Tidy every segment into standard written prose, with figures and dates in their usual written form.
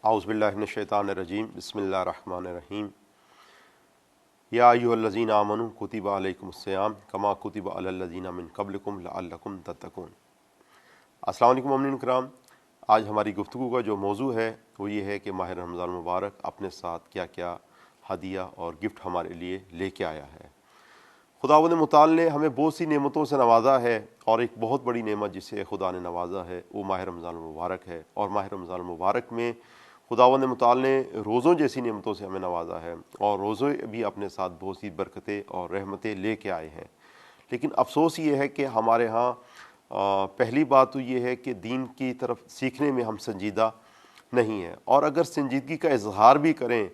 اعوذ باللہ من الشیطان الرجیم بسم اللہ الرحمن الرحیم یا ایھا الذین آمنوا کتب علیکم الصیام کما کتب علی الذین من قبلکم لعلکم تتقون۔ السلام علیکم مومنین کرام، آج ہماری گفتگو کا جو موضوع ہے وہ یہ ہے کہ ماہ رمضان المبارک اپنے ساتھ کیا کیا ہدیہ اور گفٹ ہمارے لیے لے کے آیا ہے۔ خداوند متعال نے ہمیں بہت سی نعمتوں سے نوازا ہے، اور ایک بہت بڑی نعمت جسے خدا نے نوازا ہے وہ ماہ رمضان المبارک ہے، اور ماہ رمضان المبارک میں خداوند متعال نے روزوں جیسی نعمتوں سے ہمیں نوازا ہے، اور روزے بھی اپنے ساتھ بہت سی برکتیں اور رحمتیں لے کے آئے ہیں۔ لیکن افسوس یہ ہے کہ ہمارے ہاں پہلی بات تو یہ ہے کہ دین کی طرف سیکھنے میں ہم سنجیدہ نہیں ہیں، اور اگر سنجیدگی کا اظہار بھی کریں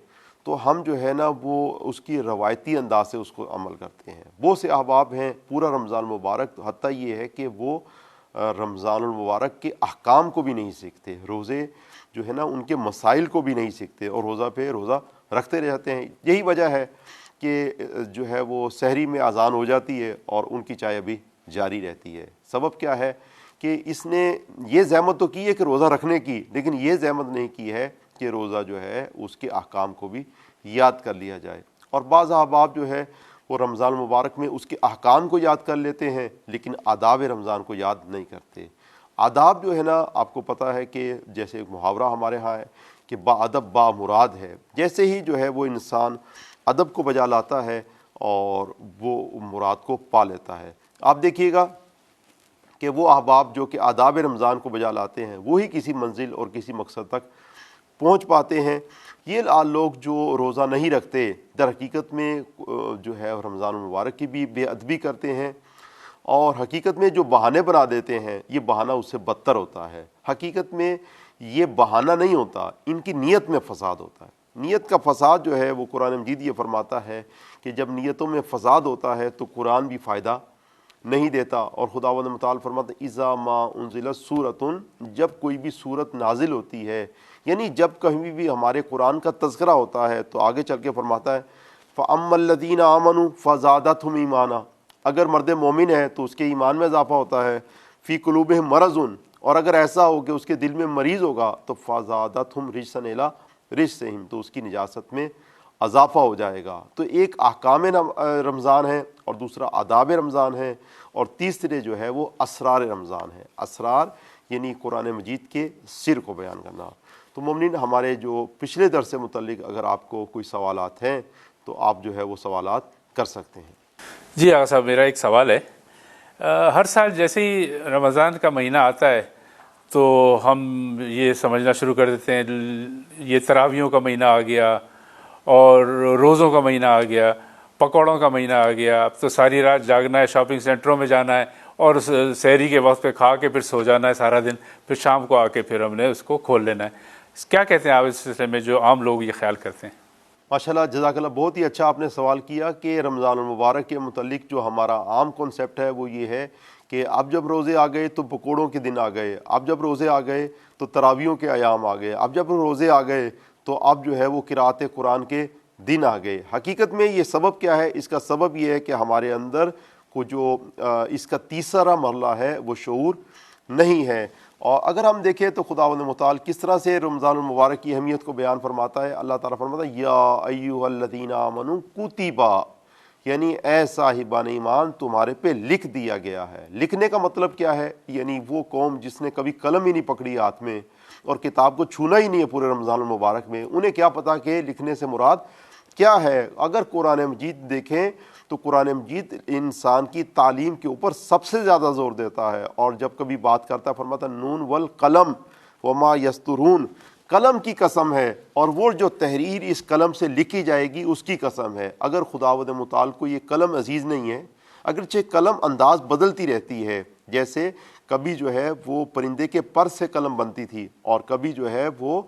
تو ہم جو ہے نا وہ اس کی روایتی انداز سے اس کو عمل کرتے ہیں۔ بہت سے احباب ہیں پورا رمضان المبارک، حتیٰ یہ ہے کہ وہ رمضان المبارک کے احکام کو بھی نہیں سیکھتے، روزے جو ہے نا ان کے مسائل کو بھی نہیں سیکھتے، اور روزہ پہ روزہ رکھتے رہتے ہیں۔ یہی وجہ ہے کہ جو ہے وہ سحری میں اذان ہو جاتی ہے اور ان کی چائے ابھی جاری رہتی ہے۔ سبب کیا ہے کہ اس نے یہ زحمت تو کی ہے کہ روزہ رکھنے کی، لیکن یہ زحمت نہیں کی ہے کہ روزہ جو ہے اس کے احکام کو بھی یاد کر لیا جائے۔ اور بعض احباب جو ہے وہ رمضان المبارک میں اس کے احکام کو یاد کر لیتے ہیں، لیکن آداب رمضان کو یاد نہیں کرتے۔ آداب جو ہے نا، آپ کو پتہ ہے کہ جیسے ایک محاورہ ہمارے ہاں ہے کہ با ادب با مراد ہے، جیسے ہی جو ہے وہ انسان ادب کو بجا لاتا ہے اور وہ مراد کو پا لیتا ہے۔ آپ دیکھیے گا کہ وہ احباب جو کہ آداب رمضان کو بجا لاتے ہیں وہی کسی منزل اور کسی مقصد تک پہنچ پاتے ہیں۔ یہ لوگ جو روزہ نہیں رکھتے در حقیقت میں جو ہے رمضان المبارک کی بھی بے ادبی کرتے ہیں، اور حقیقت میں جو بہانے بنا دیتے ہیں یہ بہانہ اس سے بدتر ہوتا ہے۔ حقیقت میں یہ بہانہ نہیں ہوتا، ان کی نیت میں فساد ہوتا ہے۔ نیت کا فساد جو ہے وہ قرآن مجید یہ فرماتا ہے کہ جب نیتوں میں فساد ہوتا ہے تو قرآن بھی فائدہ نہیں دیتا، اور خداوند متعال فرماتا ہے اذا ما انزلت سورۃ، جب کوئی بھی سورت نازل ہوتی ہے، یعنی جب کہیں بھی ہمارے قرآن کا تذکرہ ہوتا ہے تو آگے چل کے فرماتا ہے فَأَمَّا الَّذِينَ آمَنُوا فَزَادَتْهُمْ ایمانا، اگر مرد مومن ہے تو اس کے ایمان میں اضافہ ہوتا ہے، فی قلوبہم مرض، اور اگر ایسا ہو کہ اس کے دل میں مریض ہوگا تو فَزَادَتْهُمْ رِجْسًا إِلَىٰ رِجْسِهِمْ، تو اس کی نجاست میں اضافہ ہو جائے گا۔ تو ایک احکام رمضان ہے، اور دوسرا آداب رمضان ہے، اور تیسرے جو ہے وہ اسرار رمضان ہے۔ اسرار یعنی قرآن مجید کے سر کو بیان کرنا۔ تو مومنین، ہمارے جو پچھلے درس سے متعلق اگر آپ کو کوئی سوالات ہیں تو آپ جو ہے وہ سوالات کر سکتے ہیں۔ جی آقا صاحب، میرا ایک سوال ہے۔ ہر سال جیسے ہی رمضان کا مہینہ آتا ہے تو ہم یہ سمجھنا شروع کر دیتے ہیں یہ تراویحوں کا مہینہ آ گیا، اور روزوں کا مہینہ آ گیا، پکوڑوں کا مہینہ آ گیا، اب تو ساری رات جاگنا ہے، شاپنگ سینٹروں میں جانا ہے، اور سحری کے وقت پہ کھا کے پھر سو جانا ہے سارا دن، پھر شام کو آ کے پھر ہم نے اس کو کھول لینا ہے۔ کیا کہتے ہیں آپ اس سلسلے میں جو عام لوگ یہ خیال کرتے ہیں؟ ماشاءاللہ، جزاک اللہ، بہت ہی اچھا آپ نے سوال کیا کہ رمضان المبارک کے متعلق جو ہمارا عام کنسیپٹ ہے وہ یہ ہے کہ اب جب روزے آ گئے تو پکوڑوں کے دن آ گئے، اب جب روزے آ گئے تو تراویحوں کے ایام آ گئے، اب جب روزے آ گئے تو اب جو ہے وہ قرأت قرآن کے دن آ گئے۔ حقیقت میں یہ سبب کیا ہے؟ اس کا سبب یہ ہے کہ ہمارے اندر کو جو اس کا تیسرا مرحلہ ہے وہ شعور نہیں ہے۔ اور اگر ہم دیکھیں تو خداوند متعال کس طرح سے رمضان المبارک کی اہمیت کو بیان فرماتا ہے۔ اللہ تعالیٰ فرماتا ہے یا ایھا الذین آمنوا کتب، یعنی اے صاحبان ایمان تمہارے پہ لکھ دیا گیا ہے۔ لکھنے کا مطلب کیا ہے؟ یعنی وہ قوم جس نے کبھی قلم ہی نہیں پکڑی ہاتھ میں اور کتاب کو چھونا ہی نہیں ہے پورے رمضان المبارک میں، انہیں کیا پتا کہ لکھنے سے مراد کیا ہے۔ اگر قرآن مجید دیکھیں تو قرآن مجید انسان کی تعلیم کے اوپر سب سے زیادہ زور دیتا ہے، اور جب کبھی بات کرتا ہے فرماتا نون والقلم وما یسطرون، قلم کی قسم ہے، اور وہ جو تحریر اس قلم سے لکھی جائے گی اس کی قسم ہے۔ اگر خداوند متعال کو یہ قلم عزیز نہیں ہے، اگرچہ قلم انداز بدلتی رہتی ہے، جیسے کبھی جو ہے وہ پرندے کے پر سے قلم بنتی تھی، اور کبھی جو ہے وہ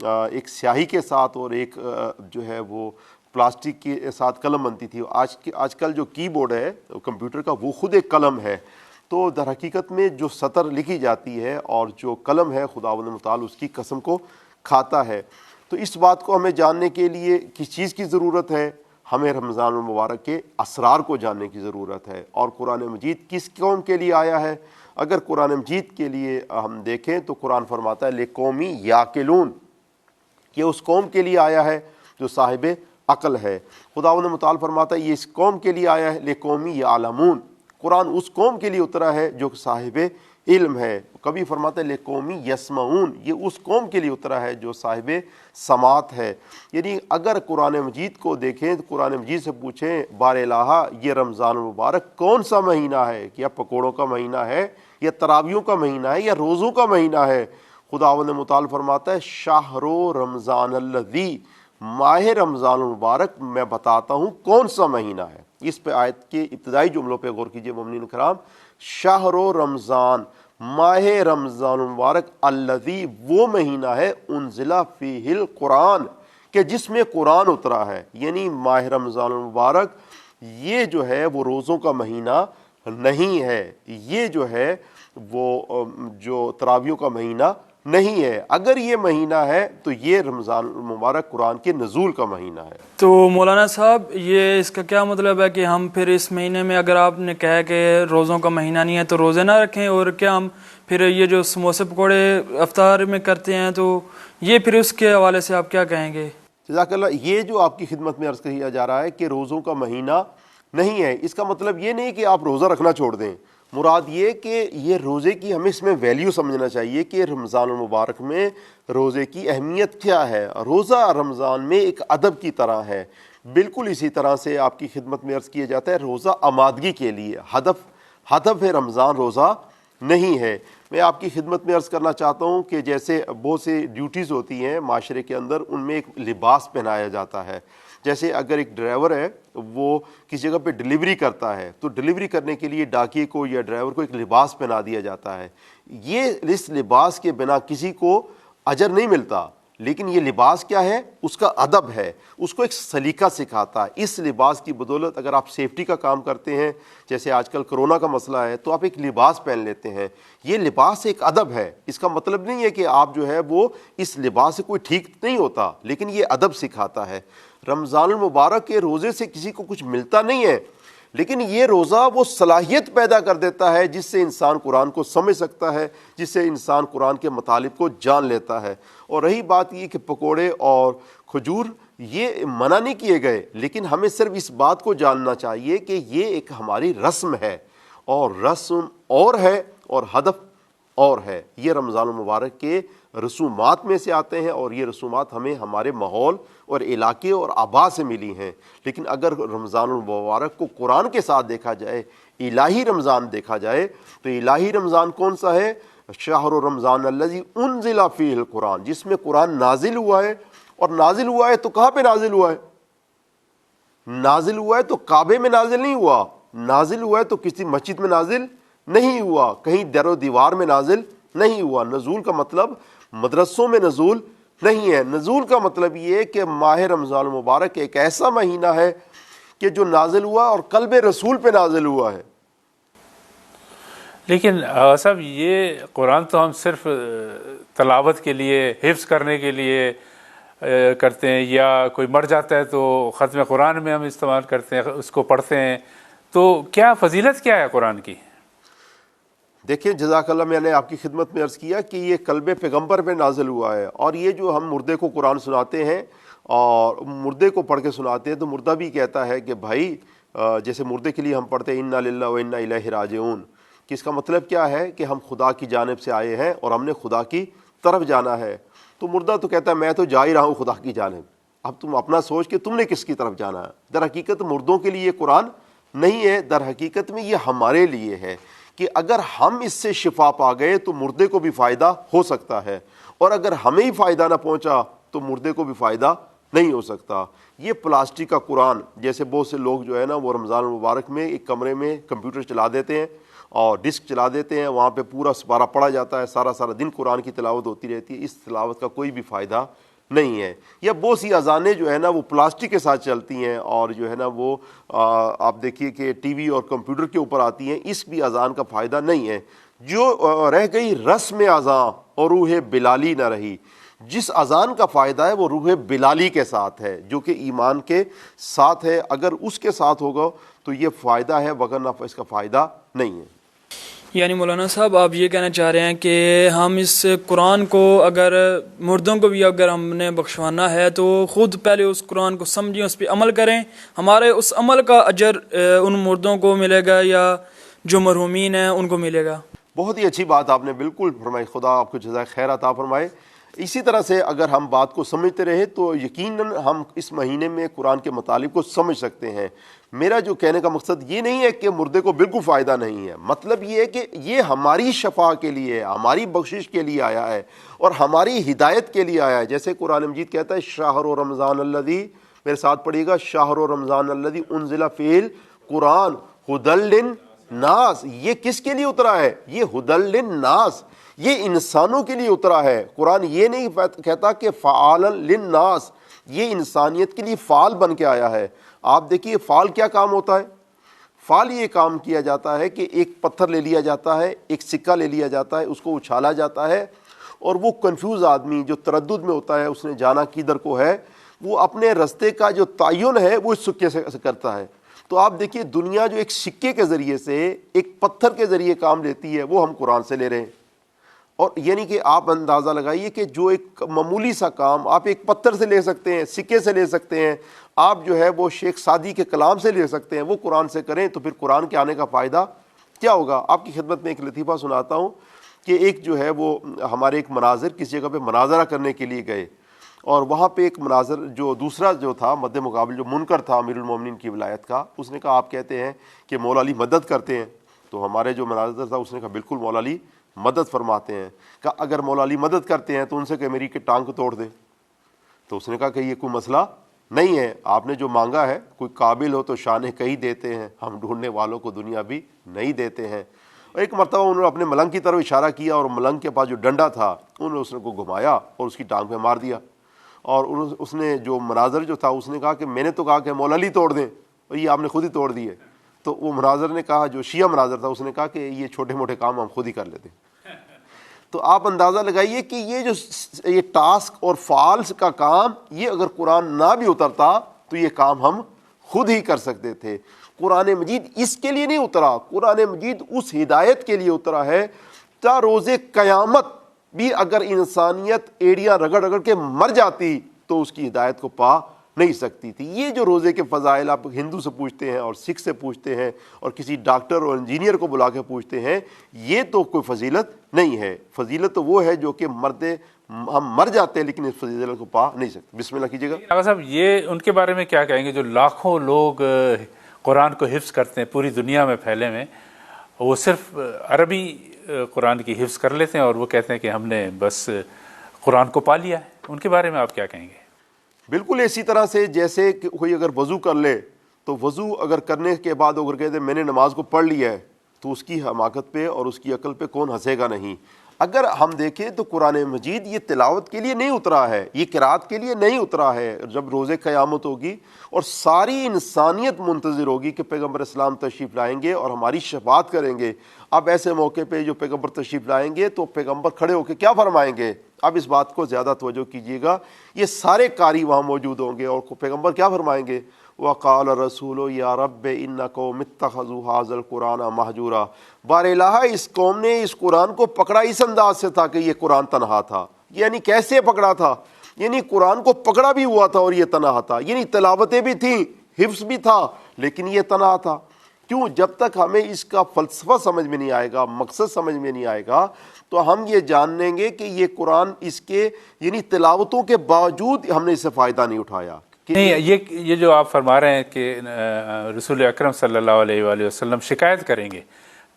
ایک سیاہی کے ساتھ، اور ایک جو ہے وہ پلاسٹک کے ساتھ قلم بنتی تھی۔ آج کل جو کی بورڈ ہے کمپیوٹر کا وہ خود ایک قلم ہے۔ تو در حقیقت میں جو سطر لکھی جاتی ہے اور جو قلم ہے خداوند متعال اس کی قسم کو کھاتا ہے۔ تو اس بات کو ہمیں جاننے کے لیے کس چیز کی ضرورت ہے؟ ہمیں رمضان المبارک کے اسرار کو جاننے کی ضرورت ہے، اور قرآن مجید کس قوم کے لیے آیا ہے۔ اگر قرآن مجید کے لیے ہم دیکھیں تو قرآن فرماتا ہے لِقَوْمٍ یَعْقِلُونَ، یہ اس قوم کے لیے آیا ہے جو صاحب عقل ہے۔ خداوند متعال فرماتا ہے یہ اس قوم کے لیے آیا ہے لقوم یعلمون، قرآن اس قوم کے لیے اترا ہے جو صاحب علم ہے۔ کبھی فرماتا ہے لقوم یسمعون، یہ اس قوم کے لیے اترا ہے جو صاحب سماعت ہے۔ یعنی اگر قرآن مجید کو دیکھیں تو قرآن مجید سے پوچھیں بار الہ یہ رمضان المبارک کون سا مہینہ ہے، کیا پکوڑوں کا مہینہ ہے یا تراویحوں کا مہینہ ہے یا روزوں کا مہینہ ہے؟ خداوند متعال فرماتا ہے شہر رمضان الذی، ماہ رمضان المبارک میں بتاتا ہوں کون سا مہینہ ہے۔ اس پہ آیت کے ابتدائی جملوں پہ غور کیجئے مومنین کرام، شہر رمضان، ماہ رمضان المبارک، الذی وہ مہینہ ہے انزل فیہ القرآن کہ جس میں قرآن اترا ہے۔ یعنی ماہ رمضان المبارک یہ جو ہے وہ روزوں کا مہینہ نہیں ہے، یہ جو ہے وہ جو تراویحوں کا مہینہ نہیں ہے۔ اگر یہ مہینہ ہے تو یہ رمضان المبارک قرآن کے نزول کا مہینہ ہے۔ تو مولانا صاحب یہ اس کا کیا مطلب ہے کہ ہم پھر اس مہینے میں اگر آپ نے کہا کہ روزوں کا مہینہ نہیں ہے تو روزے نہ رکھیں، اور کیا ہم پھر یہ جو سموسے پکوڑے افطار میں کرتے ہیں تو یہ پھر اس کے حوالے سے آپ کیا کہیں گے؟ جزاک اللہ۔ یہ جو آپ کی خدمت میں عرض کیا جا رہا ہے کہ روزوں کا مہینہ نہیں ہے، اس کا مطلب یہ نہیں کہ آپ روزہ رکھنا چھوڑ دیں، مراد یہ کہ یہ روزے کی ہمیں اس میں ویلیو سمجھنا چاہیے کہ رمضان المبارک میں روزے کی اہمیت کیا ہے۔ روزہ رمضان میں ایک ادب کی طرح ہے، بالکل اسی طرح سے آپ کی خدمت میں عرض کیا جاتا ہے روزہ آمادگی کے لیے، ہدف ہے رمضان روزہ نہیں ہے۔ میں آپ کی خدمت میں عرض کرنا چاہتا ہوں کہ جیسے بہت سے ڈیوٹیز ہوتی ہیں معاشرے کے اندر، ان میں ایک لباس پہنایا جاتا ہے۔ جیسے اگر ایک ڈرائیور ہے وہ کسی جگہ پہ ڈلیوری کرتا ہے تو ڈلیوری کرنے کے لیے ڈاکیے کو یا ڈرائیور کو ایک لباس پہنا دیا جاتا ہے۔ یہ اس لباس کے بنا کسی کو اجر نہیں ملتا، لیکن یہ لباس کیا ہے؟ اس کا ادب ہے، اس کو ایک سلیقہ سکھاتا ہے۔ اس لباس کی بدولت اگر آپ سیفٹی کا کام کرتے ہیں، جیسے آج کل کرونا کا مسئلہ ہے، تو آپ ایک لباس پہن لیتے ہیں۔ یہ لباس ایک ادب ہے، اس کا مطلب نہیں ہے کہ آپ جو ہے وہ اس لباس سے کوئی ٹھیک نہیں ہوتا، لیکن یہ ادب سکھاتا ہے۔ رمضان المبارک کے روزے سے کسی کو کچھ ملتا نہیں ہے، لیکن یہ روزہ وہ صلاحیت پیدا کر دیتا ہے جس سے انسان قرآن کو سمجھ سکتا ہے، جس سے انسان قرآن کے مطالب کو جان لیتا ہے۔ اور رہی بات یہ کہ پکوڑے اور کھجور یہ منع نہیں کیے گئے، لیکن ہمیں صرف اس بات کو جاننا چاہیے کہ یہ ایک ہماری رسم ہے، اور رسم اور ہے اور ہدف اور ہے۔ یہ رمضان المبارک کے رسومات میں سے آتے ہیں، اور یہ رسومات ہمیں ہمارے ماحول اور علاقے اور آبا سے ملی ہیں۔ لیکن اگر رمضان المبارک کو قرآن کے ساتھ دیکھا جائے، الہی رمضان دیکھا جائے، تو الہی رمضان کون سا ہے؟ شہر رمضان الذی انزل فیہ القرآن، جس میں قرآن نازل ہوا ہے۔ اور نازل ہوا ہے تو کہاں پہ نازل ہوا ہے؟ نازل ہوا ہے تو کعبے میں نازل نہیں ہوا، نازل ہوا ہے تو کسی مسجد میں نازل نہیں ہوا، کہیں در و دیوار میں نازل نہیں ہوا۔ نزول کا مطلب مدرسوں میں نزول نہیں ہے، نزول کا مطلب یہ کہ ماہ رمضان المبارک ایک ایسا مہینہ ہے کہ جو نازل ہوا اور قلب رسول پہ نازل ہوا ہے۔ لیکن صاحب یہ قرآن تو ہم صرف تلاوت کے لیے، حفظ کرنے کے لیے کرتے ہیں، یا کوئی مر جاتا ہے تو ختم قرآن میں ہم استعمال کرتے ہیں، اس کو پڑھتے ہیں، تو کیا فضیلت کیا ہے قرآن کی؟ دیکھیں جزاک اللہ، میں نے آپ کی خدمت میں عرض کیا کہ یہ قلب پیغمبر پہ نازل ہوا ہے، اور یہ جو ہم مردے کو قرآن سناتے ہیں اور مردے کو پڑھ کے سناتے ہیں تو مردہ بھی کہتا ہے کہ بھائی جیسے مردے کے لیے ہم پڑھتے ہیں انا للہ و انا الیہ راجعون، کہ اس کا مطلب کیا ہے کہ ہم خدا کی جانب سے آئے ہیں اور ہم نے خدا کی طرف جانا ہے۔ تو مردہ تو کہتا ہے میں تو جا ہی رہا ہوں خدا کی جانب، اب تم اپنا سوچ کہ تم نے کس کی طرف جانا ہے۔ در حقیقت مردوں کے لیے یہ قرآن نہیں ہے، در حقیقت میں یہ ہمارے لیے ہے کہ اگر ہم اس سے شفا پا گئے تو مردے کو بھی فائدہ ہو سکتا ہے، اور اگر ہمیں ہی فائدہ نہ پہنچا تو مردے کو بھی فائدہ نہیں ہو سکتا۔ یہ پلاسٹک کا قرآن، جیسے بہت سے لوگ جو ہے نا وہ رمضان المبارک میں ایک کمرے میں کمپیوٹر چلا دیتے ہیں اور ڈسک چلا دیتے ہیں، وہاں پہ پورا سپارہ پڑھا جاتا ہے، سارا دن قرآن کی تلاوت ہوتی رہتی ہے، اس تلاوت کا کوئی بھی فائدہ نہیں ہے۔ یا بہت سی اذانیں جو ہے نا وہ پلاسٹک کے ساتھ چلتی ہیں، اور جو ہے نا وہ آپ دیکھیے کہ ٹی وی اور کمپیوٹر کے اوپر آتی ہیں، اس بھی اذان کا فائدہ نہیں ہے۔ جو رہ گئی رسم اذان اور روح بلالی نہ رہی، جس اذان کا فائدہ ہے وہ روح بلالی کے ساتھ ہے، جو کہ ایمان کے ساتھ ہے۔ اگر اس کے ساتھ ہوگا تو یہ فائدہ ہے، وگرنہ اس کا فائدہ نہیں ہے۔ یعنی مولانا صاحب آپ یہ کہنا چاہ رہے ہیں کہ ہم اس قرآن کو اگر مردوں کو بھی اگر ہم نے بخشوانا ہے تو خود پہلے اس قرآن کو سمجھیں، اس پہ عمل کریں، ہمارے اس عمل کا اجر ان مردوں کو ملے گا یا جو مرحومین ہیں ان کو ملے گا؟ بہت ہی اچھی بات آپ نے بالکل فرمائی، خدا آپ کو جزائے خیر عطا فرمائے۔ اسی طرح سے اگر ہم بات کو سمجھتے رہے تو یقیناً ہم اس مہینے میں قرآن کے مطالب کو سمجھ سکتے ہیں۔ میرا جو کہنے کا مقصد یہ نہیں ہے کہ مردے کو بالکل فائدہ نہیں ہے، مطلب یہ ہے کہ یہ ہماری شفا کے لیے، ہماری بخشش کے لیے آیا ہے اور ہماری ہدایت کے لیے آیا ہے۔ جیسے قرآن مجید کہتا ہے شہر رمضان الذی، میرے ساتھ پڑھیے گا، شہر رمضان الذی انزل فیہ القرآن ھدی للناس۔ یہ کس کے لیے اترا ہے؟ یہ ھدی للناس، یہ انسانوں کے لیے اترا ہے۔ قرآن یہ نہیں کہتا کہ فعالا للناس، یہ انسانیت کے لیے فعال بن کے آیا ہے۔ آپ دیکھیے فعال کیا کام ہوتا ہے؟ فعال یہ کام کیا جاتا ہے کہ ایک پتھر لے لیا جاتا ہے، ایک سکہ لے لیا جاتا ہے، اس کو اچھالا جاتا ہے، اور وہ کنفیوز آدمی جو تردد میں ہوتا ہے، اس نے جانا کدھر کو ہے، وہ اپنے رستے کا جو تعین ہے وہ اس سکے سے کرتا ہے۔ تو آپ دیکھیے دنیا جو ایک سکے کے ذریعے سے، ایک پتھر کے ذریعے کام لیتی ہے، وہ ہم قرآن سے لے رہے ہیں۔ اور یعنی کہ آپ اندازہ لگائیے کہ جو ایک معمولی سا کام آپ ایک پتھر سے لے سکتے ہیں، سکے سے لے سکتے ہیں، آپ جو ہے وہ شیخ سعدی کے کلام سے لے سکتے ہیں، وہ قرآن سے کریں، تو پھر قرآن کے آنے کا فائدہ کیا ہوگا؟ آپ کی خدمت میں ایک لطیفہ سناتا ہوں کہ ایک جو ہے وہ ہمارے ایک مناظر کسی جگہ پہ مناظرہ کرنے کے لیے گئے، اور وہاں پہ ایک مناظر جو دوسرا جو تھا مد مقابل، جو منکر تھا امیر المومنین کی ولایت کا، اس نے کہا آپ کہتے ہیں کہ مولا علی مدد کرتے ہیں؟ تو ہمارے جو مناظر تھا اس نے کہا بالکل مولا علی مدد فرماتے ہیں۔ کہا اگر مولا علی مدد کرتے ہیں تو ان سے کہ میری کہ ٹانگ کو توڑ دے۔ تو اس نے کہا کہ یہ کوئی مسئلہ نہیں ہے، آپ نے جو مانگا ہے، کوئی قابل ہو تو شانے کہیں دیتے ہیں، ہم ڈھونڈنے والوں کو دنیا بھی نہیں دیتے ہیں۔ اور ایک مرتبہ انہوں نے اپنے ملنگ کی طرف اشارہ کیا، اور ملنگ کے پاس جو ڈنڈا تھا انہوں نے اس کو گھمایا اور اس کی ٹانگ پہ مار دیا۔ اور اس نے جو مناظر جو تھا اس نے کہا کہ میں نے تو کہا کہ مولا علی توڑ دیں، اور یہ آپ نے خود ہی توڑ دیے۔ تو وہ مناظر نے کہا، جو شیعہ مناظر تھا، اس نے کہا کہ یہ چھوٹے موٹے کام ہم خود ہی کر لیتے ہیں۔ تو آپ اندازہ لگائیے کہ یہ ٹاسک اور فعال کا کام، یہ اگر قرآن نہ بھی اترتا تو یہ کام ہم خود ہی کر سکتے تھے۔ قرآن مجید اس کے لیے نہیں اترا، قرآن مجید اس ہدایت کے لیے اترا ہے تا روز قیامت بھی اگر انسانیت ایڑیاں رگڑ رگڑ کے مر جاتی تو اس کی ہدایت کو پا نہیں سکتی تھی۔ یہ جو روزے کے فضائل آپ ہندو سے پوچھتے ہیں اور سکھ سے پوچھتے ہیں اور کسی ڈاکٹر اور انجینئر کو بلا کے پوچھتے ہیں، یہ تو کوئی فضیلت نہیں ہے۔ فضیلت تو وہ ہے جو کہ ہم مر جاتے ہیں لیکن اس فضیلت کو پا نہیں سکتے۔ بسم اللہ کیجیے گا۔ آقا صاحب یہ ان کے بارے میں کیا کہیں گے جو لاکھوں لوگ قرآن کو حفظ کرتے ہیں پوری دنیا میں پھیلے میں، وہ صرف عربی قرآن کی حفظ کر لیتے ہیں اور وہ کہتے ہیں کہ ہم نے بس قرآن کو پا لیا ہے، ان کے بارے میں آپ کیا کہیں گے؟ بالکل اسی طرح سے جیسے کہ کوئی اگر وضو کر لے تو وضو اگر کرنے کے بعد اگر کہتے میں نے نماز کو پڑھ لیا ہے تو اس کی حماقت پہ اور اس کی عقل پہ کون ہنسے گا نہیں۔ اگر ہم دیکھیں تو قرآن مجید یہ تلاوت کے لیے نہیں اترا ہے، یہ قرات کے لیے نہیں اترا ہے۔ جب روز قیامت ہوگی اور ساری انسانیت منتظر ہوگی کہ پیغمبر اسلام تشریف لائیں گے اور ہماری شفاعت کریں گے، اب ایسے موقع پہ جو پیغمبر تشریف لائیں گے تو پیغمبر کھڑے ہو کے کیا فرمائیں گے؟ اب اس بات کو زیادہ توجہ کیجیے گا، یہ سارے قاری وہاں موجود ہوں گے اور پیغمبر کیا فرمائیں گے؟ وقال الرسول یا رب ان قوم اتخذوا هذا القرآن مہجورا۔ بار الہ اس قوم نے اس قرآن کو پکڑا اس انداز سے تھا کہ یہ قرآن تنہا تھا۔ یعنی کیسے پکڑا تھا؟ یعنی قرآن کو پکڑا بھی ہوا تھا اور یہ تنہا تھا، یعنی تلاوتیں بھی تھیں، حفظ بھی تھا، لیکن یہ تنہا تھا۔ کیوں؟ جب تک ہمیں اس کا فلسفہ سمجھ میں نہیں آئے گا، مقصد سمجھ میں نہیں آئے گا، تو ہم یہ جان لیں گے کہ یہ قرآن اس کے یعنی تلاوتوں کے باوجود ہم نے اس سے فائدہ نہیں اٹھایا۔ نہیں، یہ جو آپ فرما رہے ہیں کہ رسول اکرم صلی اللہ علیہ وآلہ وسلم شکایت کریں گے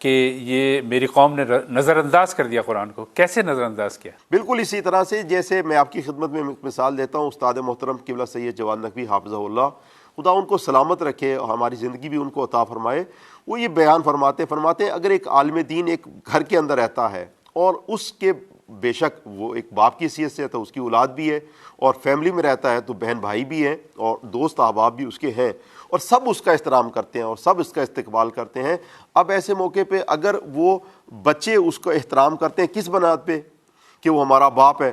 کہ یہ میری قوم نے نظر انداز کر دیا قرآن کو، کیسے نظر انداز کیا؟ بالکل اسی طرح سے جیسے میں آپ کی خدمت میں مثال دیتا ہوں، استاد محترم قبلہ سید جواد نقوی حافظہ اللہ، خدا ان کو سلامت رکھے اور ہماری زندگی بھی ان کو عطا فرمائے، وہ یہ بیان فرماتے ہیں اگر ایک عالم دین ایک گھر کے اندر رہتا ہے اور اس کے بے شک وہ ایک باپ کی حیثیت سے ہے تو اس کی اولاد بھی ہے، اور فیملی میں رہتا ہے تو بہن بھائی بھی ہیں اور دوست احباب بھی اس کے ہیں، اور سب اس کا احترام کرتے ہیں اور سب اس کا استقبال کرتے ہیں۔ اب ایسے موقع پہ اگر وہ بچے اس کو احترام کرتے ہیں کس بنیاد پہ؟ کہ وہ ہمارا باپ ہے،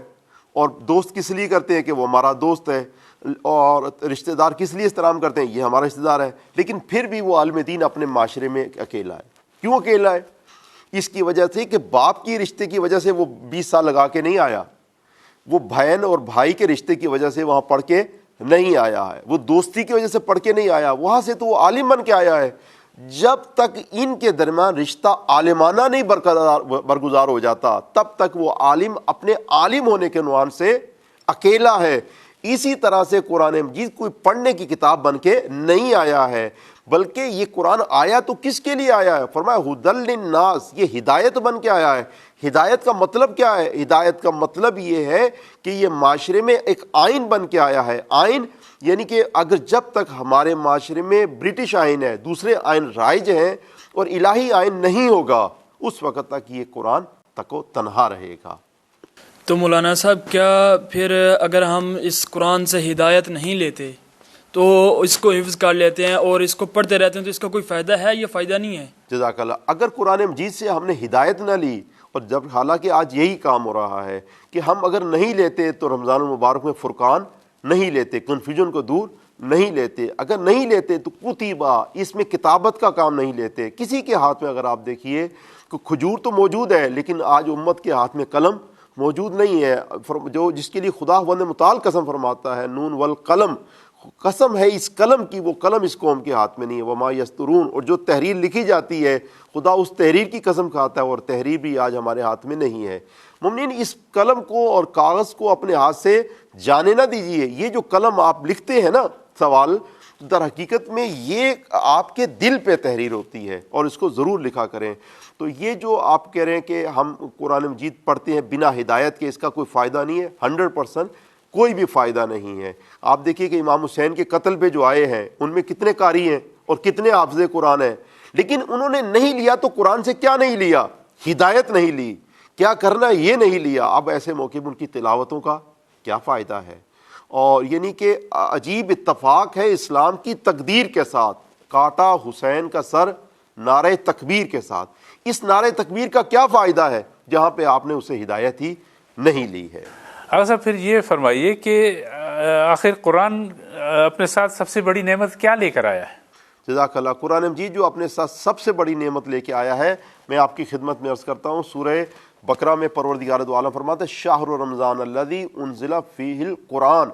اور دوست کس لیے کرتے ہیں کہ وہ ہمارا دوست ہے، اور رشتہ دار کس لیے احترام کرتے ہیں؟ یہ ہمارا رشتہ دار ہے، لیکن پھر بھی وہ عالم دین اپنے معاشرے میں اکیلا ہے۔ کیوں اکیلا ہے؟ اس کی وجہ سے کہ باپ کی رشتے کی وجہ سے وہ 20 سال لگا کے نہیں آیا, وہ بہن اور بھائی کے رشتے کی وجہ سے وہاں پڑھ کے نہیں آیا ہے, وہ دوستی کی وجہ سے پڑھ کے نہیں آیا, وہاں سے تو وہ عالم بن کے آیا ہے. جب تک ان کے درمیان رشتہ عالمانہ نہیں برگزار ہو جاتا تب تک وہ عالم اپنے عالم ہونے کے عنوان سے اکیلا ہے. اسی طرح سے قرآن مجید کوئی پڑھنے کی کتاب بن کے نہیں آیا ہے, بلکہ یہ قرآن آیا تو کس کے لیے آیا ہے؟ فرمایا ھدی للناس, یہ ہدایت بن کے آیا ہے. ہدایت کا مطلب کیا ہے؟ ہدایت کا مطلب یہ ہے کہ یہ معاشرے میں ایک آئین بن کے آیا ہے. آئین یعنی کہ اگر جب تک ہمارے معاشرے میں برٹش آئین ہے, دوسرے آئین رائج ہیں اور الہی آئین نہیں ہوگا, اس وقت تک یہ قرآن تک و تنہا رہے گا. تو مولانا صاحب کیا پھر اگر ہم اس قرآن سے ہدایت نہیں لیتے تو اس کو حفظ کر لیتے ہیں اور اس کو پڑھتے رہتے ہیں تو اس کا کوئی فائدہ ہے یا فائدہ نہیں ہے؟ جزاک اللہ. اگر قرآن مجید سے ہم نے ہدایت نہ لی, اور جب حالانکہ آج یہی کام ہو رہا ہے کہ ہم اگر نہیں لیتے تو رمضان المبارک میں فرقان نہیں لیتے, کنفیوژن کو دور نہیں لیتے, اگر نہیں لیتے تو کتیبہ, اس میں کتابت کا کام نہیں لیتے. کسی کے ہاتھ میں اگر آپ دیکھیے کہ کھجور تو موجود ہے لیکن آج امت کے ہاتھ میں قلم موجود نہیں ہے, جو جس کے لیے خدا خداوند متعال قسم فرماتا ہے نون والقلم, قسم ہے اس قلم کی, وہ قلم اس قوم کے ہاتھ میں نہیں ہے. وما یسترون, اور جو تحریر لکھی جاتی ہے خدا اس تحریر کی قسم کھاتا ہے, اور تحریر بھی آج ہمارے ہاتھ میں نہیں ہے. مومنین اس قلم کو اور کاغذ کو اپنے ہاتھ سے جانے نہ دیجیے. یہ جو قلم آپ لکھتے ہیں نا سوال, در حقیقت میں یہ آپ کے دل پہ تحریر ہوتی ہے, اور اس کو ضرور لکھا کریں. تو یہ جو آپ کہہ رہے ہیں کہ ہم قرآن مجید پڑھتے ہیں بنا ہدایت کے, اس کا کوئی فائدہ نہیں ہے. 100% کوئی بھی فائدہ نہیں ہے. آپ دیکھیے کہ امام حسین کے قتل پہ جو آئے ہیں ان میں کتنے قاری ہیں اور کتنے حافظ قرآن ہیں, لیکن انہوں نے نہیں لیا تو قرآن سے کیا نہیں لیا؟ ہدایت نہیں لی, کیا کرنا یہ نہیں لیا. اب ایسے موقع میں ان کی تلاوتوں کا کیا فائدہ ہے؟ اور یعنی کہ عجیب اتفاق ہے اسلام کی تقدیر کے ساتھ, کاٹا حسین کا سر نعرہ تکبیر کے ساتھ. اس نعرہ تکبیر کا کیا فائدہ ہے جہاں پہ آپ نے اسے ہدایت ہی نہیں لی ہے؟ اگر صاحب پھر یہ فرمائیے کہ آخر قرآن اپنے ساتھ سب سے بڑی نعمت کیا لے کر آیا ہے؟ جزاک اللہ. قرآن مجید جو اپنے ساتھ سب سے بڑی نعمت لے کے آیا ہے, میں آپ کی خدمت میں عرض کرتا ہوں. سورہ بقرہ میں پروردگار دو عالم فرماتا ہے شہر رمضان الذی انزل فیہ القرآن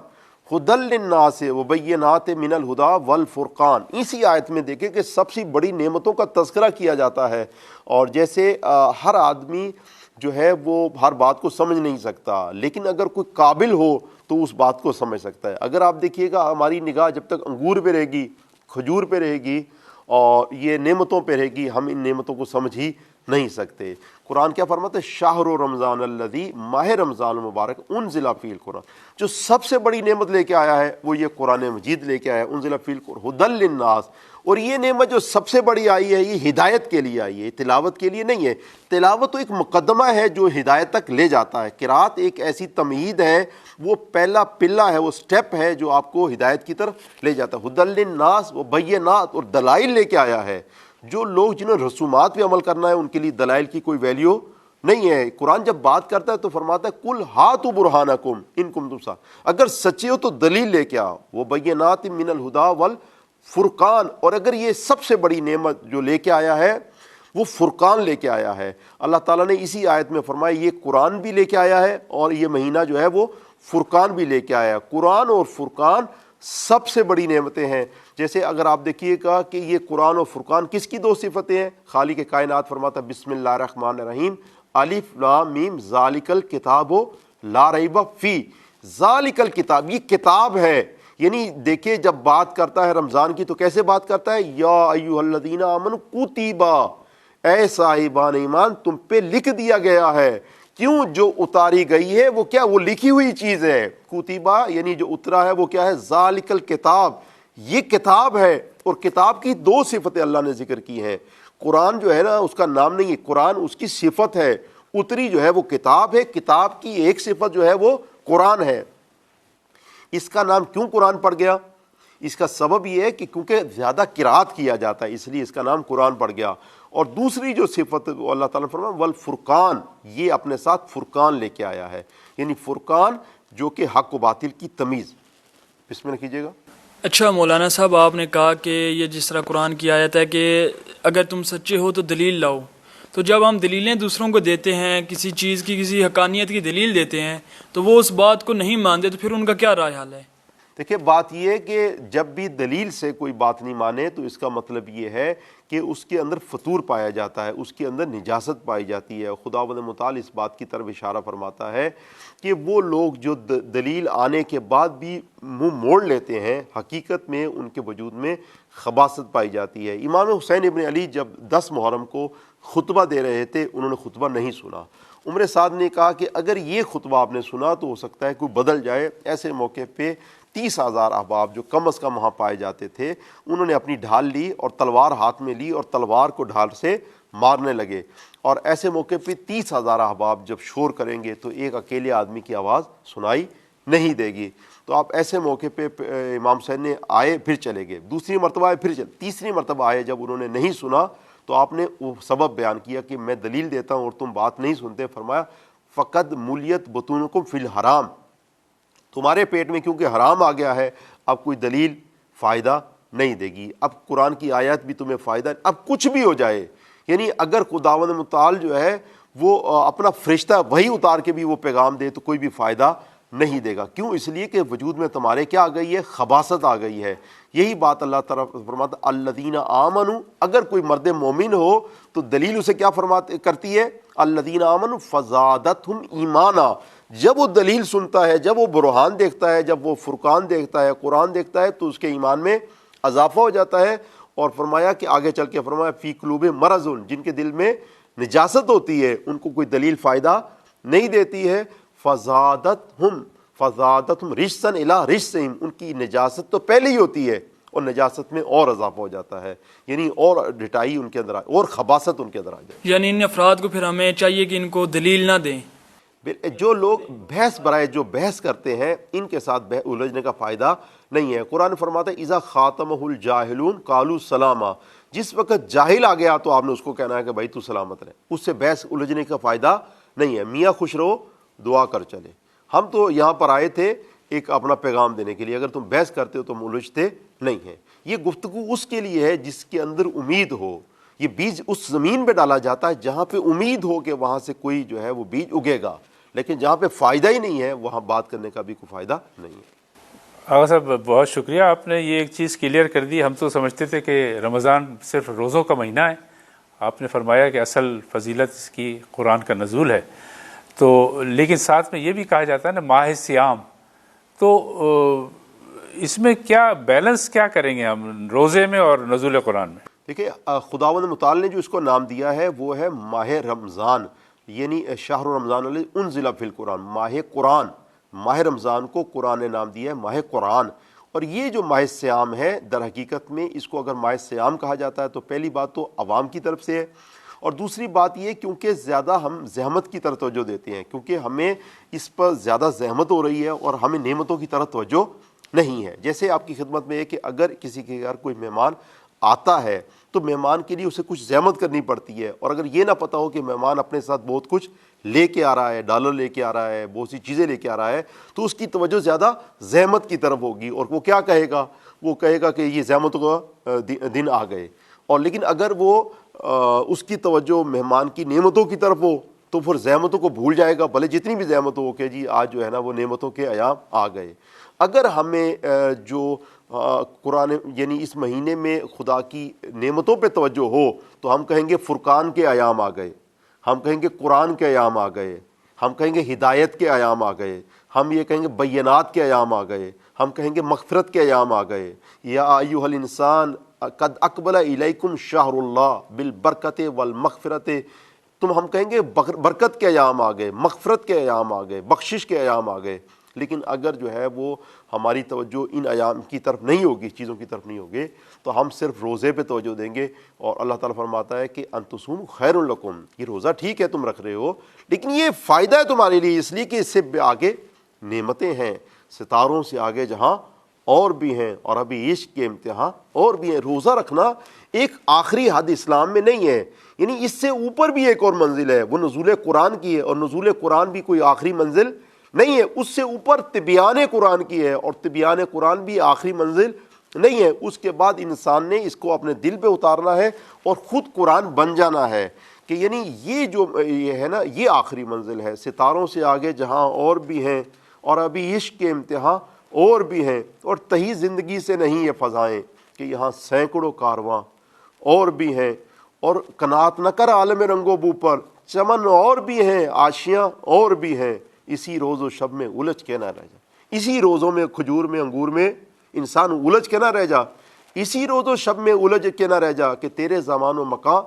ھدی للناس وبینات من الہدی والفرقان. اسی آیت میں دیکھیں کہ سب سے بڑی نعمتوں کا تذکرہ کیا جاتا ہے, اور جیسے ہر آدمی جو ہے وہ ہر بات کو سمجھ نہیں سکتا, لیکن اگر کوئی قابل ہو تو اس بات کو سمجھ سکتا ہے. اگر آپ دیکھیے گا ہماری نگاہ جب تک انگور پہ رہے گی, کھجور پہ رہے گی اور یہ نعمتوں پہ رہے گی, ہم ان نعمتوں کو سمجھ ہی نہیں سکتے. قرآن کیا فرماتا ہے؟ شہر رمضان الذی, ماہ رمضان المبارک, انزل فیہ القرآن, جو سب سے بڑی نعمت لے کے آیا ہے وہ یہ قرآن مجید لے کے آیا ہے. انزل فیہ القرآن ھدی للناس, اور یہ نعمت جو سب سے بڑی آئی ہے یہ ہدایت کے لیے آئی ہے, تلاوت کے لیے نہیں ہے. تلاوت تو ایک مقدمہ ہے جو ہدایت تک لے جاتا ہے. قرات ایک ایسی تمہید ہے, وہ پہلا پلہ ہے, وہ سٹیپ ہے جو آپ کو ہدایت کی طرف لے جاتا ہے. ھدی للناس وبینات, اور دلائل لے کے آیا ہے. جو لوگ جنہوں نے رسومات پہ عمل کرنا ہے ان کے لیے دلائل کی کوئی ویلیو نہیں ہے. قرآن جب بات کرتا ہے تو فرماتا ہے کل ہاتوا برہانکم ان کنتم صادقین, اگر سچے ہو تو دلیل لے کے آؤ. وبینات من الہدی والفرقان, اور اگر یہ سب سے بڑی نعمت جو لے کے آیا ہے وہ فرقان لے کے آیا ہے. اللہ تعالیٰ نے اسی آیت میں فرمایا یہ قرآن بھی لے کے آیا ہے اور یہ مہینہ جو ہے وہ فرقان بھی لے کے آیا ہے. قرآن اور فرقان سب سے بڑی نعمتیں ہیں. جیسے اگر آپ دیکھیے گا کہ یہ قرآن اور فرقان کس کی دو صفتیں ہیں؟ خالق کائنات فرماتا ہے بسم اللہ الرحمن الرحیم الف لام میم ذالک الکتاب لا ریب فیہ. ذالک الکتاب, یہ کتاب ہے. یعنی دیکھیں جب بات کرتا ہے رمضان کی تو کیسے بات کرتا ہے؟ یا ایھا الذین آمنوا کتب, اے صاحبان ایمان تم پہ لکھ دیا گیا ہے. کیوں؟ جو اتاری گئی ہے وہ کیا؟ وہ لکھی ہوئی چیز ہے. کتبہ یعنی جو اترا ہے وہ کیا ہے؟ ذالک الکتاب, یہ کتاب ہے. اور کتاب کی دو صفتیں اللہ نے ذکر کی ہیں. قرآن جو ہے نا اس کا نام نہیں ہے, قرآن اس کی صفت ہے. اتری جو ہے وہ کتاب ہے, کتاب کی ایک صفت جو ہے وہ قرآن ہے. اس کا نام کیوں قرآن پڑ گیا؟ اس کا سبب یہ ہے کہ کیونکہ زیادہ قرات کیا جاتا ہے, اس لیے اس کا نام قرآن پڑ گیا. اور دوسری جو صفت اللہ تعالیٰ نے فرمایا والفرقان, یہ اپنے ساتھ فرقان لے کے آیا ہے. یعنی فرقان جو کہ حق و باطل کی تمیز. بسم اللہ کیجیے گا. اچھا مولانا صاحب, آپ نے کہا کہ یہ جس طرح قرآن کی آیت ہے کہ اگر تم سچے ہو تو دلیل لاؤ, تو جب ہم دلیلیں دوسروں کو دیتے ہیں، کسی چیز کی کسی حقانیت کی دلیل دیتے ہیں تو وہ اس بات کو نہیں مانتے، تو پھر ان کا کیا رائے حال ہے؟ دیکھیں بات یہ ہے کہ جب بھی دلیل سے کوئی بات نہیں مانے تو اس کا مطلب یہ ہے کہ اس کے اندر فطور پایا جاتا ہے، اس کے اندر نجاست پائی جاتی ہے۔ خداوند متعال اس بات کی طرف اشارہ فرماتا ہے کہ وہ لوگ جو دلیل آنے کے بعد بھی منہ موڑ لیتے ہیں، حقیقت میں ان کے وجود میں خباثت پائی جاتی ہے۔ امام حسین ابن علی جب 10 محرم کو خطبہ دے رہے تھے، انہوں نے خطبہ نہیں سنا۔ عمر سعد نے کہا کہ اگر یہ خطبہ آپ نے سنا تو ہو سکتا ہے کوئی بدل جائے۔ ایسے موقع پہ 30,000 احباب جو کم از کم وہاں پائے جاتے تھے، انہوں نے اپنی ڈھال لی اور تلوار ہاتھ میں لی اور تلوار کو ڈھال سے مارنے لگے۔ اور ایسے موقع پہ 30,000 احباب جب شور کریں گے تو ایک اکیلے آدمی کی آواز سنائی نہیں دے گی۔ تو آپ ایسے موقع پہ امام حسین نے آئے پھر چلے گئے، دوسری مرتبہ آئے پھر چلے، تیسری مرتبہ آئے جب انہوں نے نہیں سنا تو آپ نے وہ سبب بیان کیا کہ میں دلیل دیتا ہوں اور تم بات نہیں سنتے۔ فرمایا فقد ملیت بطونکم فی الحرام، تمہارے پیٹ میں کیونکہ حرام آ گیا ہے، اب کوئی دلیل فائدہ نہیں دے گی، اب قرآن کی آیات بھی تمہیں فائدہ، اب کچھ بھی ہو جائے، یعنی اگر خداوند متعال جو ہے وہ اپنا فرشتہ وہی اتار کے بھی وہ پیغام دے تو کوئی بھی فائدہ نہیں دے گا۔ کیوں؟ اس لیے کہ وجود میں تمہارے کیا آ گئی ہے؟ خباثت آ گئی ہے۔ یہی بات اللہ تعالیٰ فرماتا الذین آمنوا، اگر کوئی مرد مومن ہو تو دلیل اسے کیا کرتی ہے؟ الذین آمنوا فزادتہم ایمانا، جب وہ دلیل سنتا ہے، جب وہ برہان دیکھتا ہے، جب وہ فرقان دیکھتا ہے، قرآن دیکھتا ہے تو اس کے ایمان میں اضافہ ہو جاتا ہے۔ اور فرمایا کہ آگے چل کے فرمایا فی قلوب مرض، جن کے دل میں نجاست ہوتی ہے ان کو کوئی دلیل فائدہ نہیں دیتی ہے۔ فزادتہم رجسا الی رجسہم، ان کی نجاست تو پہلے ہی ہوتی ہے اور نجاست میں اور اضافہ ہو جاتا ہے، یعنی اور ڈٹائی ان کے اندر اور خباثت ان کے اندر آ جائے۔ یعنی ان افراد کو پھر ہمیں چاہیے کہ ان کو دلیل نہ دیں۔ جو لوگ بحث برائے جو بحث کرتے ہیں ان کے ساتھ الجھنے کا فائدہ نہیں ہے۔ قرآن فرماتا ہے اذا خاطمہ الجاہلون قالوا سلاما، جس وقت جاہل آ گیا تو آپ نے اس کو کہنا ہے کہ بھائی تو سلامت رہے، اس سے بحث الجھنے کا فائدہ نہیں ہے۔ میاں خوش رہو دعا کر چلے، ہم تو یہاں پر آئے تھے ایک اپنا پیغام دینے کے لیے، اگر تم بحث کرتے ہو تو ہم الجھتے نہیں ہیں۔ یہ گفتگو اس کے لیے ہے جس کے اندر امید ہو، یہ بیج اس زمین پہ ڈالا جاتا ہے جہاں پہ امید ہو کہ وہاں سے کوئی جو ہے وہ بیج اگے گا، لیکن جہاں پہ فائدہ ہی نہیں ہے وہاں بات کرنے کا بھی کوئی فائدہ نہیں ہے۔ آغا صاحب بہت شکریہ، آپ نے یہ ایک چیز کلیئر کر دی۔ ہم تو سمجھتے تھے کہ رمضان صرف روزوں کا مہینہ ہے، آپ نے فرمایا کہ اصل فضیلت اس کی قرآن کا نزول ہے، تو لیکن ساتھ میں یہ بھی کہا جاتا ہے نا ماہ سیام، تو اس میں کیا بیلنس کیا کریں گے ہم روزے میں اور نزول قرآن میں؟ دیکھیں خداوند متعال نے جو اس کو نام دیا ہے وہ ہے ماہ رمضان، یعنی شہر رمضان الذی انزل فی القرآن، ماہ قرآن، ماہ رمضان کو قرآن نے نام دیا ہے ماہ قرآن۔ اور یہ جو ماہ سیام ہے در حقیقت میں اس کو اگر ماہ سیام کہا جاتا ہے تو پہلی بات تو عوام کی طرف سے ہے، اور دوسری بات یہ کیونکہ زیادہ ہم زحمت کی طرف توجہ دیتے ہیں، کیونکہ ہمیں اس پر زیادہ زحمت ہو رہی ہے اور ہمیں نعمتوں کی طرف توجہ نہیں ہے۔ جیسے آپ کی خدمت میں ہے کہ اگر کسی کے گھر کوئی مہمان آتا ہے تو مہمان کے لیے اسے کچھ زحمت کرنی پڑتی ہے، اور اگر یہ نہ پتہ ہو کہ مہمان اپنے ساتھ بہت کچھ لے کے آ رہا ہے، ڈالر لے کے آ رہا ہے، بہت سی چیزیں لے کے آ رہا ہے، تو اس کی توجہ زیادہ زحمت کی طرف ہوگی، اور وہ کیا کہے گا؟ وہ کہے گا کہ یہ زحمتوں کا دن آ گئے۔ اور لیکن اگر وہ اس کی توجہ مہمان کی نعمتوں کی طرف ہو تو پھر زحمتوں کو بھول جائے گا، بھلے جتنی بھی زحمت ہو کہ جی آج جو ہے نا وہ نعمتوں کے ایام آ گئے۔ اگر ہمیں جو قرآن یعنی اس مہینے میں خدا کی نعمتوں پہ توجہ ہو تو ہم کہیں گے فرقان کے ایام آ گئے، ہم کہیں گے قرآن کے ایام آ گئے، ہم کہیں گے ہدایت کے ایام آ گئے، ہم یہ کہیں گے بینات کے ایام آ گئے، ہم کہیں گے مغفرت کے ایام آ گئے۔ یا ایھا الانسان قد اقبل الیکم شہر اللہ بالبرکۃ والمغفرۃ، ہم کہیں گے برکت کے ایام آ گئے، مغفرت کے ایام آ گئے، بخشش کے ایام آ گئے۔ لیکن اگر جو ہے وہ ہماری توجہ ان ایام کی طرف نہیں ہوگی، چیزوں کی طرف نہیں ہوگی، تو ہم صرف روزے پہ توجہ دیں گے۔ اور اللہ تعالیٰ فرماتا ہے کہ ان تصوموا خیر لکم، یہ روزہ ٹھیک ہے تم رکھ رہے ہو لیکن یہ فائدہ ہے تمہارے لیے، اس لیے کہ اس سے آگے نعمتیں ہیں، ستاروں سے آگے جہاں اور بھی ہیں، اور ابھی عشق کے امتحان اور بھی ہیں۔ روزہ رکھنا ایک آخری حد اسلام میں نہیں ہے، یعنی اس سے اوپر بھی ایک اور منزل ہے، وہ نزول قرآن کی ہے، اور نزول قرآن بھی کوئی آخری منزل نہیں ہے، اس سے اوپر طبیان قرآن کی ہے، اور طبیان قرآن بھی آخری منزل نہیں ہے۔ اس کے بعد انسان نے اس کو اپنے دل پہ اتارنا ہے اور خود قرآن بن جانا ہے۔ کہ یعنی یہ ہے نا، یہ آخری منزل ہے، ستاروں سے آگے جہاں اور بھی ہیں، اور ابھی عشق کے امتحان اور بھی ہیں، اور تہی زندگی سے نہیں یہ فضائیں کہ یہاں سینکڑوں کارواں اور بھی ہیں، اور قناعت نہ کر عالم رنگ و بو پر، چمن اور بھی ہیں، آشیاں اور بھی ہیں، اسی روز و شب میں الجھ کے نہ رہ جا۔ اسی روزوں میں، کھجور میں، انگور میں انسان الجھ کے نہ رہ جا، اسی روز و شب میں الجھ کے نہ رہ جا کہ تیرے زمان و مکان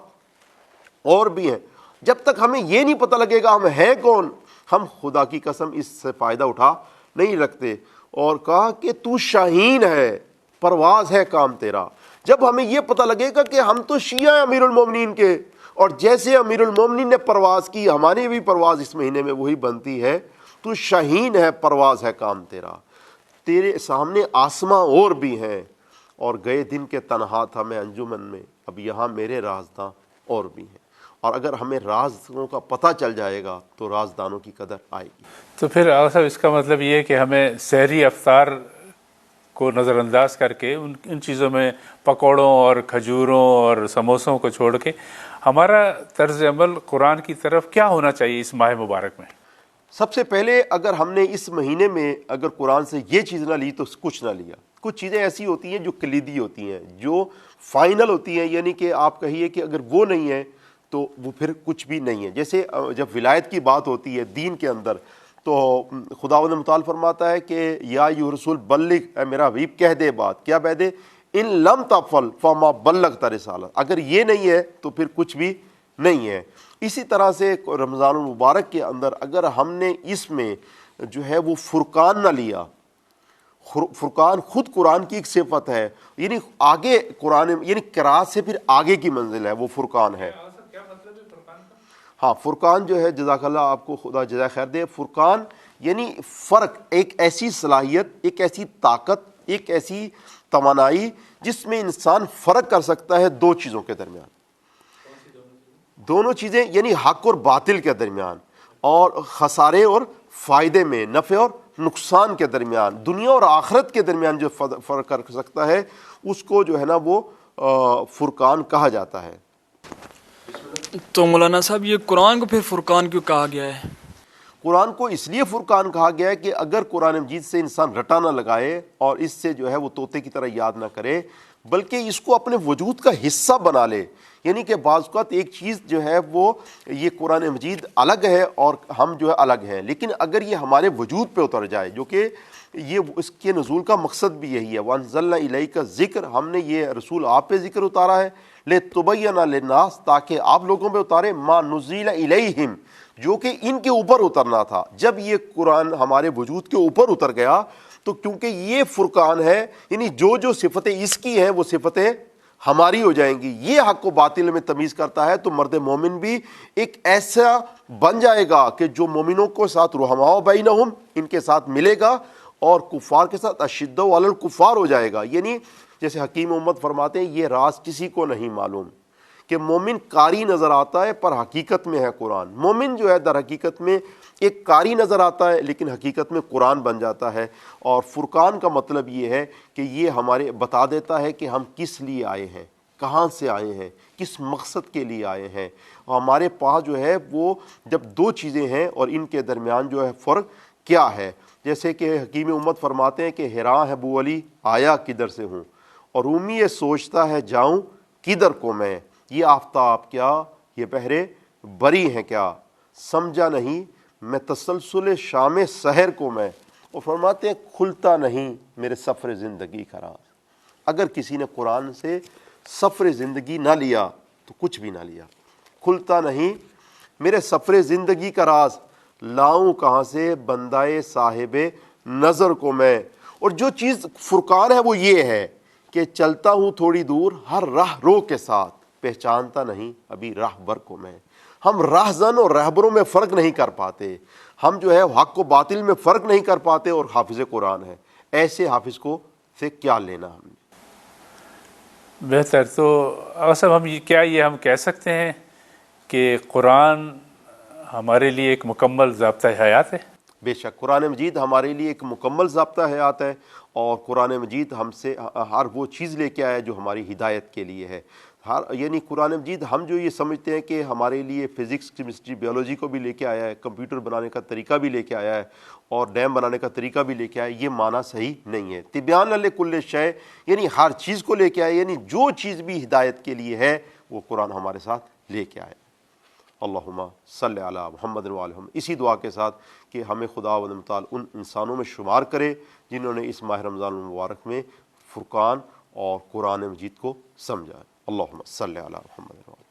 اور بھی ہیں۔ جب تک ہمیں یہ نہیں پتہ لگے گا ہم ہیں کون، ہم خدا کی قسم اس سے فائدہ اٹھا نہیں رکھتے۔ اور کہا کہ تو شاہین ہے، پرواز ہے کام تیرا۔ جب ہمیں یہ پتہ لگے گا کہ ہم تو شیعہ امیر المومنین کے، اور جیسے امیر المومنین نے پرواز کی، ہماری بھی پرواز اس مہینے میں وہی بنتی ہے۔ تو شاہین ہے، پرواز ہے کام تیرا، تیرے سامنے آسماں اور بھی ہیں، اور گئے دن کے تنہا تھا میں انجمن میں، اب یہاں میرے رازداں اور بھی ہیں۔ اور اگر ہمیں رازوں کا پتہ چل جائے گا تو رازدانوں کی قدر آئے گی۔ تو پھر آغا صاحب اس کا مطلب یہ ہے کہ ہمیں سحری افطار کو نظر انداز کر کے ان چیزوں میں، پکوڑوں اور کھجوروں اور سموسوں کو چھوڑ کے، ہمارا طرز عمل قرآن کی طرف کیا ہونا چاہیے اس ماہ مبارک میں؟ سب سے پہلے اگر ہم نے اس مہینے میں اگر قرآن سے یہ چیز نہ لی تو کچھ نہ لیا۔ کچھ چیزیں ایسی ہوتی ہیں جو کلیدی ہوتی ہیں، جو فائنل ہوتی ہیں، یعنی کہ آپ کہیے کہ اگر وہ نہیں ہے تو وہ پھر کچھ بھی نہیں ہے۔ جیسے جب ولایت کی بات ہوتی ہے دین کے اندر، تو خداوند متعال فرماتا ہے کہ یا ایھا رسول بلغ، اے میرا حبیب کہہ دے بات، کیا کہہ دے؟ ان لم تفعل فما بلغت رسالت، اگر یہ نہیں ہے تو پھر کچھ بھی نہیں ہے۔ اسی طرح سے رمضان المبارک کے اندر اگر ہم نے اس میں جو ہے وہ فرقان نہ لیا، فرقان خود قرآن کی ایک صفت ہے، یعنی آگے قرآن، یعنی قرات سے پھر آگے کی منزل ہے، وہ فرقان ہے۔ ہاں، فرقان جو ہے، جزاک اللہ، آپ کو خدا جزائے خیر دے، فرقان یعنی فرق، ایک ایسی صلاحیت، ایک ایسی طاقت، ایک ایسی توانائی جس میں انسان فرق کر سکتا ہے دو چیزوں کے درمیان، دونوں چیزیں یعنی حق اور باطل کے درمیان، اور خسارے اور فائدے میں، نفع اور نقصان کے درمیان، دنیا اور آخرت کے درمیان جو فرق کر سکتا ہے، اس کو جو ہے نا وہ فرقان کہا جاتا ہے۔ تو مولانا صاحب یہ قرآن کو پھر فرقان کیوں کہا گیا ہے؟ قرآن کو اس لیے فرقان کہا گیا ہے کہ اگر قرآن مجید سے انسان رٹا نہ لگائے اور اس سے جو ہے وہ طوطے کی طرح یاد نہ کرے، بلکہ اس کو اپنے وجود کا حصہ بنا لے، یعنی کہ بعض اوقات ایک چیز جو ہے وہ یہ قرآن مجید الگ ہے اور ہم جو ہے الگ ہیں، لیکن اگر یہ ہمارے وجود پہ اتر جائے، جو کہ یہ اس کے نزول کا مقصد بھی یہی ہے، وَأَنزَلْنَا إِلَيْكَ الذِّكْرَ، ہم نے یہ رسول آپ پہ ذکر اتارا ہے، لِتُبَيِّنَ لِلنَّاسِ، تاکہ آپ لوگوں پہ اتارے، مَا نُزِّلَ إِلَيْهِمْ، جو کہ ان کے اوپر اترنا تھا۔ جب یہ قرآن ہمارے وجود کے اوپر اتر گیا تو کیونکہ یہ فرقان ہے، یعنی جو جو صفتیں اس کی ہیں وہ صفتیں ہماری ہو جائیں گی، یہ حق و باطل میں تمیز کرتا ہے، تو مرد مومن بھی ایک ایسا بن جائے گا کہ جو مومنوں کو ساتھ رحماء بینہم، ان کے ساتھ ملے گا، اور کفار کے ساتھ اشداء علی الکفار ہو جائے گا۔ یعنی جیسے حکیم محمد فرماتے ہیں، یہ راز کسی کو نہیں معلوم کہ مومن قاری نظر آتا ہے پر حقیقت میں ہے قرآن، مومن جو ہے در حقیقت میں ایک قاری نظر آتا ہے لیکن حقیقت میں قرآن بن جاتا ہے۔ اور فرقان کا مطلب یہ ہے کہ یہ ہمارے بتا دیتا ہے کہ ہم کس لیے آئے ہیں، کہاں سے آئے ہیں، کس مقصد کے لیے آئے ہیں، اور ہمارے پاس جو ہے وہ جب دو چیزیں ہیں اور ان کے درمیان جو ہے فرق کیا ہے۔ جیسے کہ حکیم امت فرماتے ہیں کہ حیران ہے ابو علی آیا کدھر سے ہوں، اور رومی یہ سوچتا ہے جاؤں کدھر کو میں، یہ آفتاب کیا، یہ بہرے بری ہیں کیا، سمجھا نہیں میں تسلسل شام سحر کو میں۔ اور فرماتے ہیں کھلتا نہیں میرے سفر زندگی کا راز۔ اگر کسی نے قرآن سے سفر زندگی نہ لیا تو کچھ بھی نہ لیا۔ کھلتا نہیں میرے سفر زندگی کا راز، لاؤں کہاں سے بندائے صاحب نظر کو میں۔ اور جو چیز فرقان ہے وہ یہ ہے کہ چلتا ہوں تھوڑی دور ہر راہ رو کے ساتھ، پہچانتا نہیں ابھی راہ بر کو میں۔ ہم راہزن اور رہبروں میں فرق نہیں کر پاتے، ہم جو ہے حق و باطل میں فرق نہیں کر پاتے، اور حافظ قرآن ہے، ایسے حافظ کو سے کیا لینا ہم نے۔ بہتر۔ تو صاحب ہم کیا یہ ہم کہہ سکتے ہیں کہ قرآن ہمارے لیے ایک مکمل ضابطہ حیات ہے؟ بے شک قرآن مجید ہمارے لیے ایک مکمل ضابطہ حیات ہے، اور قرآن مجید ہم سے ہر وہ چیز لے کے آیا جو ہماری ہدایت کے لیے ہے۔ یعنی قرآن مجید ہم جو یہ سمجھتے ہیں کہ ہمارے لیے فزکس کیمسٹری بیولوجی کو بھی لے کے آیا ہے، کمپیوٹر بنانے کا طریقہ بھی لے کے آیا ہے اور ڈیم بنانے کا طریقہ بھی لے کے آیا ہے، یہ معنی صحیح نہیں ہے۔ تبیان لکل شیء یعنی ہر چیز کو لے کے آئے، یعنی جو چیز بھی ہدایت کے لیے ہے وہ قرآن ہمارے ساتھ لے کے آئے۔ اللہم صلی علی محمد و علیہ، اسی دعا کے ساتھ کہ ہمیں خداوند متعال ان انسانوں میں شمار کرے جنہوں نے اس ماہ رمضان المبارک میں فرقان اور قرآن مجید کو سمجھا ہے۔ اللہم صلی علی محمد و علیہ۔